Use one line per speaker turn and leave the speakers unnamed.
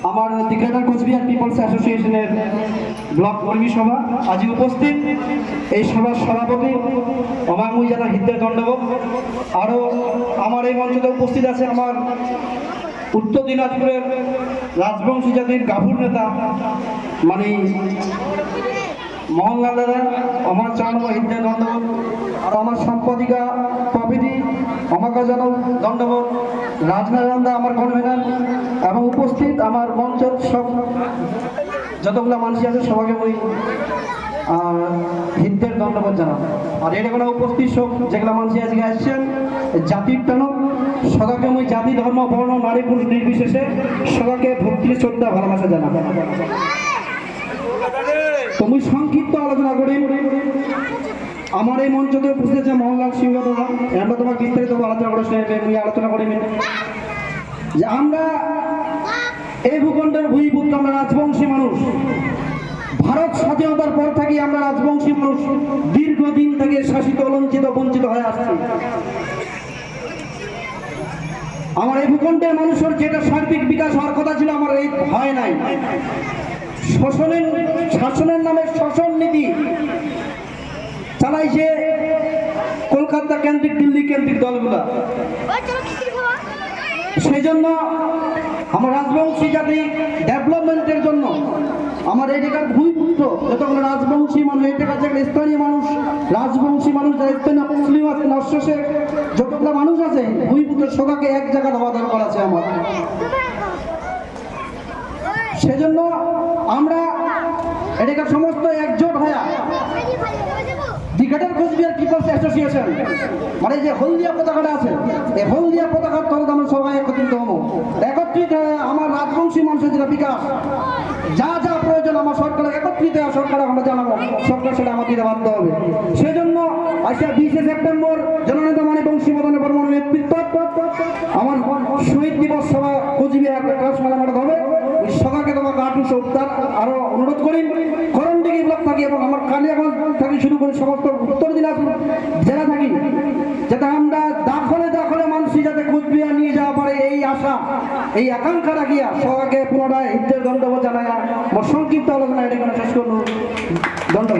আমার দিগ্রাটার কোচবিহার পিপলস অ্যাসোসিয়েশনের ব্লক কর্মী সভা আজ উপস্থিত এই সভার সভাপতি অবাঙ্গুই জানা হৃদয় দণ্ডবোধ। আরও আমার এই মঞ্চে উপস্থিত আছে আমার উত্তর দিনাজপুরের রাজবংশী জাতির গাভুর নেতা মানে মোহনলাল দাদা, আমার চরণ হৃদয় দণ্ডবোধ। আর আমার সম্পাদিকা প্রভৃতি আমাকে জানাও দণ্ডবোধ। রাজনারায়ণ দা আমার কনভেনার এবং উপস্থিত আমার মঞ্চ সব যতগুলো মানুষ আছে সবাইকে ওই হৃদয়ের দণ্ডবোধ জানাব। আর এটা উপস্থিত সব যেগুলো মানুষ আজকে আসছেন জাতির টানক সবাইকে ওই জাতি ধর্ম বর্ণ নারী পুরুষ নির্বিশেষে সবাইকে ভক্তি শ্রদ্ধা ভালোবাসা জানাব। তুমি সংক্ষিপ্ত আলোচনা করি। আমার এই মঞ্চতে উপস্থিত আছে মোহনলাল সিংহ দাদা, আমরা তোমার বিস্তারিত আলোচনা করে আলোচনা করি যে আমরা এই ভূখণ্ডের ভূমিপুত্র, আমরা রাজবংশী মানুষ। ভারত স্বাধীনতার পর থেকে আমরা রাজবংশী মানুষ দীর্ঘদিন থেকে শাসিত, লঞ্চিত, বঞ্চিত হয়ে আসছি। আমার এই ভূখণ্ডের মানুষের যেটা সার্বিক বিকাশ হওয়ার কথা ছিল আমার এই হয় নাই। শাসনের নামে শাসন নীতি চালাইছে কলকাতা কেন্দ্রিক, দিল্লি কেন্দ্রিক দলগুলা। সেই জন্য আমার রাজবংশী জাতি ডেভেলপমেন্টের জন্য আমার এই জায়গার ভূমিপুত্র যতগুলো রাজবংশী মানুষ, এই জায়গার যেগুলো স্থানীয় মানুষ, রাজবংশী মানুষ যারা স্থানীয় মুসলিম আছে, নশ্বশেখ যতগুলো মানুষ আছে, ভূমিপুত্র সবাইকে এক জায়গায় হওয়া দরকার আছে আমার। সেজন্য আমরা এটাকার সমস্ত একজোট হয়ে দিঘাটার কোচবিহার পিপলস অ্যাসোসিয়েশন মানে যে হলদিয়া পতাকাটা আছে, এই হলদিয়া পতাকার তলে আমরা সবাই একত্রিত হবো। একত্রিত হয়ে আমার রাজবংশী মানুষের যেটা বিকাশ যা যা প্রয়োজন আমার সরকার একত্রিত হয়ে সরকার আমরা জানাবো, সরকার সেটা আমাদের দিতে বাধ্য হবে। সেজন্য আজকে 20 সেপ্টেম্বর জননেতা মানে বংশীবদনে বর্মনের নেতৃত্ব আমার শহীদ দিবস সভা কোচবিহার মেলা মাঠে হবে। সবাইকে তোমাকে আটুস উত্তার আরো অনুরোধ করি। করণডিগি ব্লক থাকি এবং আমার কালিয়াগঞ্জ থাকি শুরু করে সমস্ত উত্তর দিনাজপুর জেলা থাকি, যাতে আমরা দাখলে দাখলে মানুষ যাতে কোচবিহার নিয়ে যাওয়া পারে এই আশা, এই আকাঙ্ক্ষা রাখিয়া সবাইকে পুনরায় হৃদয়ের দণ্ডবোধ জানায় সংক্ষিপ্ত আলোচনা এটা শেষ করল। ধন্যবাদ।